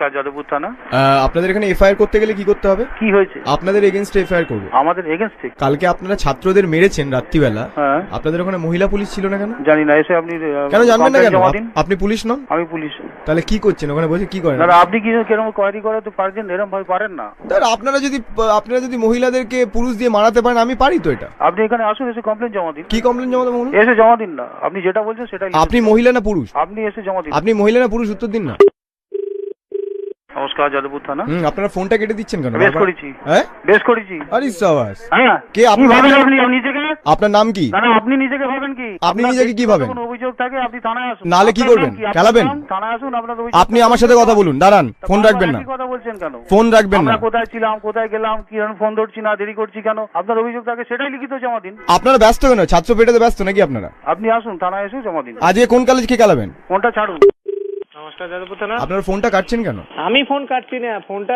নমস্কার, যাদবপুর থানা। আপনাদের এখানে এফআইআর করতে গেলে কি করতে হবে? কি হয়েছে? আপনাদের এগেইনস্টে এফআইআর করব। আমাদের এগেইনস্টে? কালকে আপনারা ছাত্রদের মেরেছেন রাত্রিবেলা। হ্যাঁ। আপনাদের ওখানে মহিলা পুলিশ ছিল না কেন? জানি না, এসে আপনি কেন জানবেন না কেন? আপনি পুলিশ নন? আমি পুলিশ। তাহলে কি করছেন ওখানে বসে, কি করেন? দাদা আপনি কি কেরকম কোয়ারি করাতে পারছেন? এরকম ভাবে পারেন না। দাদা আপনারা যদি মহিলাদেরকে পুরুষ দিয়ে মারাতে পারেন, আমি পারি তো এটা। আপনি এখানে আসুন, এসে কমপ্লেন জমা দিন। কি কমপ্লেন জমা দেবো? এসে জমা দিন না, আপনি যেটা বলছেন সেটাই। আপনি মহিলা না পুরুষ? আপনি এসে জমা দিন। আপনি মহিলা না পুরুষ উত্তর দিন না। নমস্কার, যাদবপুর থানা। আপনারা ফোনটা কেটে দিচ্ছেন কেন? বেশ করেছি। হ্যাঁ বেশ করেছি। আরে সাবাস। হ্যাঁ, কে আপনি? আপনি নিজেকে, আপনার নাম কি? না আপনি নিজেকে ভাবেন কি? আপনি নিজেকে কি ভাবেন? কোনো অভিযোগ থাকে আপনি থানায় আসুন। নালে কি করবেন? খেলাবেন? থানায় আসুন, আপনার আপনি আমার সাথে কথা বলুন। দাঁড়ান, ফোন রাখবেন না। কথা বলছেন কেন? ফোন রাখবেন না। কোথায় ছিলাম, কোথায় গেলাম, কি ফোন ধরছি না, দেরি করছি কেন? আপনার অভিযোগ থাকে সেটাই লিখিত জমা দিন। আপনারা ব্যস্ত কেন? ছাত্র পেটাতে ব্যস্ত নাকি আপনারা? আপনি আসুন, থানায় এসে জমা দিন। আজকে কোন কলেজ কে খেলাবেন? ফোনটা ছাড়ুন। নমস্কার, যাদবপুর থানা। আপনারা ফোনটা কাটছেন কেন? আমি ফোন কাটছি না, ফোনটা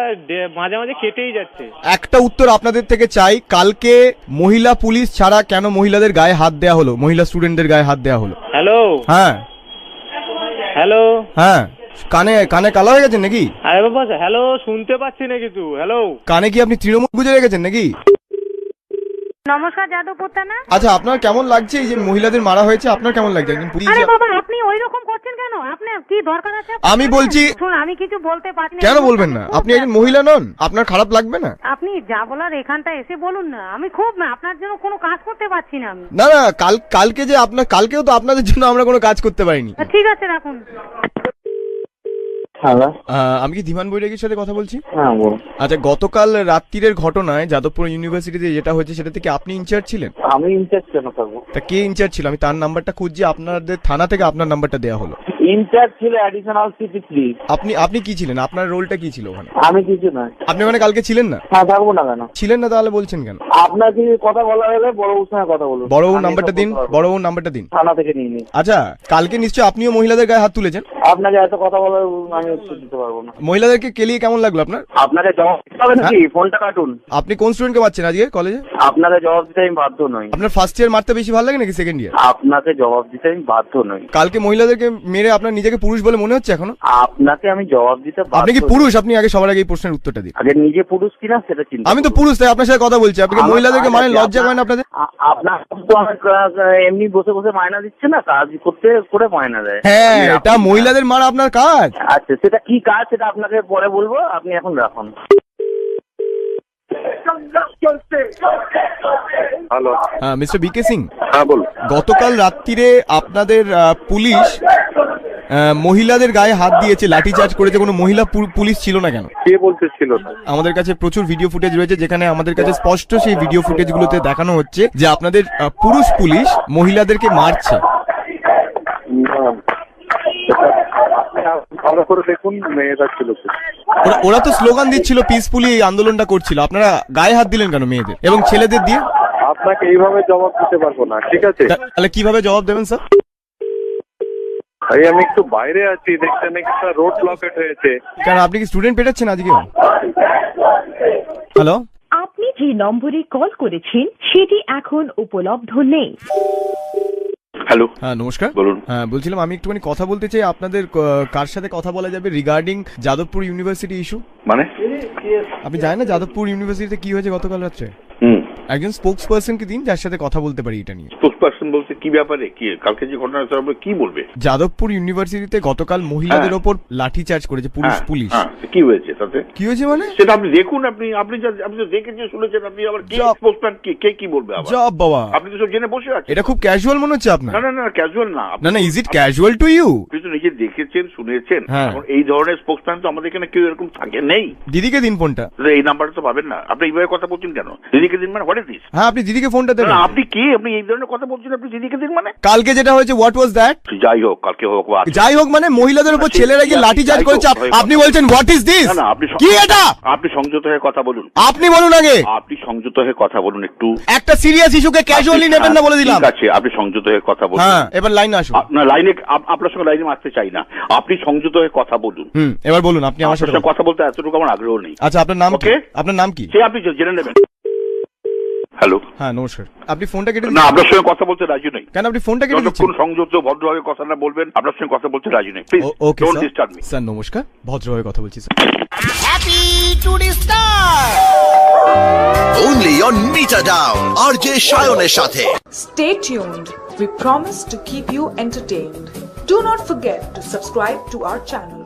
মাঝে মাঝে কেটেই যাচ্ছে। একটা উত্তর আপনাদের থেকে চাই, কালকে মহিলা পুলিশ ছাড়া কেন মহিলাদের গায়ে হাত দেয়া হলো, মহিলা স্টুডেন্টদের গায়ে হাত দেয়া হলো? হ্যালো হ্যাঁ হ্যালো হ্যাঁ, কানে কালা হয়ে গেছেন নাকি? আরে বাবা, হ্যালো শুনতে পাচ্ছি না কিছু। হ্যালো, কানে কি আপনি তৃণমূল গুজে রেখেছেন নাকি? নমস্কার, যাদবপুর থানা। আচ্ছা, আপনার কেমন লাগছে এই যে মহিলাদের মারা হয়েছে? আপনার কেমন লাগছে একজন পুলিশ? আরে বাবা, আপনি ওইরকম করছেন কেন? আপনার কি দরকার আছে? আমি বলছি, শুন, আমি কিছু বলতে পারি না। কেন বলবেন না? আপনি একজন মহিলা নন? আপনার খারাপ লাগবে না? আপনি যা বলার এখানটা এসে বলুন না। আমি খুব আপনার জন্য কোনো কাজ করতে পারছি না। আমি না না, কালকে যে আপনার, কালকেও তো আপনাদের জন্য আমরা কোনো কাজ করতে পারিনি। ঠিক আছে, রাখুন। হ্যালো, আমি কি ধীমান বৈরাগীর সাথে কথা বলছি? হ্যাঁ বলুন। আচ্ছা, গতকাল রাত্রিরের ঘটনায় যাদবপুর ইউনিভার্সিটিতে যেটা হয়েছে সেটা থেকে আপনি ইনচার্জ ছিলেন? আমি ইনচার্জ কেন থাকবো? তা কে ইনচার্জ ছিল? আমি তার নাম্বারটা খুঁজছি, আপনাদের থানা থেকে আপনার নাম্বারটা দেওয়া হলো। ইনচার্জ ছিল অ্যাডিশনাল সিপি3। আপনি কি ছিলেন? আপনার রোলটা কি ছিল ওখানে? আমি কিছু নয়। আপনি ওখানে কালকে ছিলেন না? হ্যাঁ, থাকবো না কেন? ছিলেন না, তাহলে বলছেন কেন? আপনাকে কথা বলা হলে বড়বাবুর সঙ্গে কথা বলুন। বড়বাবুর নাম্বারটা দিন, বড়বাবুর নাম্বারটা দিন। থানা থেকে নিয়ে নিন। আচ্ছা, কালকে নিশ্চয়ই আপনিও মহিলাদের গায়ে হাত তুলেছেন? আপনাকে এত কথা বলার আমি উত্তর দিতে পারবো না। মহিলাদেরকে কেলিয়ে কেমন লাগলো আপনার? আপনাকে জবাব দিতে হবে নাকি? ফোনটা কাটুন। আপনি কোন স্টুডেন্টকে পাচ্ছেন আজকে কলেজে? আপনাকে জবাব দিতে আমি বাধ্য নই। আপনার ফার্স্ট ইয়ার মারতে বেশি ভালো লাগে নাকি সেকেন্ড ইয়ার? আপনাকে জবাব দিতে আমি বাধ্য নই। কালকে মহিলাদেরকে মেরে আপনার নিজেকে পুরুষ বলে মনে হচ্ছে এখনো? আপনাকে আমি জবাব দিতে বাধ্য। আপনি কি পুরুষ? আপনি আগে সবার আগে এই প্রশ্নের উত্তরটা দিন। আগে নিজে পুরুষ কিনা সেটা চিন্তা। আমি তো পুরুষ, তাই আপনার সাথে কথা বলছি। আপনি মহিলাদেরকে মানে লজ্জা করেন আপনাদের? আপনার তো আমার এমনি বসে বসে মায়না দিচ্ছে না, কাজ করতে করে মায়না দেয়। হ্যাঁ, এটা মহিলাদের মারা আপনার কাজ। আচ্ছা, সেটা কি কাজ সেটা আপনাকে পরে বলবো, আপনি এখন রাখুন। হ্যালো, হ্যাঁ মিস্টার বিকে সিং। হ্যাঁ বলুন। গতকাল রাত্রিরে আপনাদের পুলিশ মহিলাদের গায়ে হাত দিয়েছে, লাঠিচার্জ করেছে, কোনো মহিলা পুলিশ ছিল না কেন? কে বলতে ছিল না? আমাদের কাছে প্রচুর ভিডিও ফুটেজ রয়েছে, যেখানে আমাদের কাছে স্পষ্ট সেই ভিডিও ফুটেজগুলোতে দেখানো হচ্ছে যে আপনাদের পুরুষ পুলিশ মহিলাদেরকে মারছে। ভালো করে দেখুন, মেয়েরা ছিল। ওরা তো স্লোগান দিচ্ছিল, পিসফুলি এই আন্দোলনটা করছিল, আপনারা গায়ে হাত দিলেন কেন মেয়েদের এবং ছেলেদের দিয়ে? আপনাকে এইভাবে জবাব দিতে পারবো না, ঠিক আছে? তাহলে কিভাবে জবাব দেবেন স্যার? আমি একটু বাইরে আছি, দেখছেন একটা রোড ব্লকেট হয়েছে। কেন, আপনি কি স্টুডেন্ট পেটাচ্ছেন আজকে? হ্যালো, আপনি যে নম্বরে কল করেছেন সেটি এখন উপলব্ধ নেই। হ্যালো, হ্যাঁ নমস্কার, বলুন। হ্যাঁ বলছিলাম, আমি একটুখানি কথা বলতে চাই। আপনাদের কার সাথে কথা বলা যাবে রিগার্ডিং যাদবপুর ইউনিভার্সিটি ইস্যু? মানে আপনি জানেন না যাদবপুর ইউনিভার্সিটিতে কি হয়েছে গতকাল রাত্রে? একজন স্পোক্স পার্সনকে দিন যার সাথে কথা বলতে পারি এটা নিয়ে। স্পোক্স পার্সন বলতে কি ব্যাপারে? কি কালকে যে ঘটনা হয়েছে আপনি কি বলবে? যাদবপুর ইউনিভার্সিটিতে গতকাল মহিলাদের ওপর লাঠিচার্জ করেছে পুলিশ। কি হয়েছে তাতে? কি হয়েছে মানে সেটা আপনি দেখুন। আপনি তো দেখেছেন, শুনেছেন, আপনি আবার কি স্পোক্সম্যান কে কি বলবে আবার? জব বাবা, আপনি তো সব জেনে বসে আছেন। এটা খুব ক্যাজুয়াল মনে হচ্ছে আপনার। না ক্যাজুয়াল না। না, is it casual to you? আপনি তো নিজে দেখেছেন, শুনেছেন। হ্যাঁ। এখন এই ধরনের স্পোক্সম্যান তো আমাদের এখানে কেউ এরকম থাকে নেই। দিদিকে দিন ফোনটা। এই নাম্বারটা তো পাবেন না। আপনি এইভাবে কথা বলছেন কেন? দিদিকে দিন মানে হোয়াট ইজ দিস? হ্যাঁ, আপনি দিদিকে ফোনটা দেবেন। আপনি কি, আপনি এই ধরনের কথা বলছেন? আপনি দিদিকে দিন মানে? কালকে যেটা হয়েছে, হোয়াট ওয়াজ দ্যাট? যাই হোক, কালকে হোক বা যাই হোক, মানে মহিলাদের উপর ছেলেরা গিয়ে লাঠিচার্জ করেছে, আপনি বলছেন হোয়াট ইজ দিস? না আপনি কি এটা? আপনি সংযত হয়ে কথা বলুন। আপনি বলুন আগে। আপনি সংযত হয়ে কথা বলুন একটু। একটা সিরিয়াস ইস্যুকে ক্যাজুয়ালি নেবেন না বলে দিলাম। ঠিক আছে, আপনি সংযত হয়ে কথা বলুন। হ্যাঁ, এবার লাইনে আসুন। না, লাইনে আপনার সঙ্গে লাইনে আসতে চাই না। আপনি সংযত হয়ে কথা বলুন। এবার বলুন, আপনি আমার সাথে কথা বলতে এতটুকু আমার আগ্রহ নেই। আচ্ছা, আপনার নাম কি? আপনার নাম কি? সে আপনি জেনে নেবেন। হ্যালো, হ্যাঁ নমস্কার, আপনি ফোনটা কেটে না দিচ্ছেন আপনার সঙ্গে কথা বলতে রাজি নই। কেন? আপনি ফোনটা কেটে দিচ্ছেন? যতক্ষণ সংযত ভদ্রভাবে কথা না বলবেন আপনার সঙ্গে কথা বলতে রাজি নই। Please okay don't disturb me. Sir নমস্কার, ভদ্রভাবে কথা বলছি sir. Only on Meter Down, RJ Shayoner সাথে। Stay tuned. We promise to keep you entertained. Do not forget to subscribe to our channel.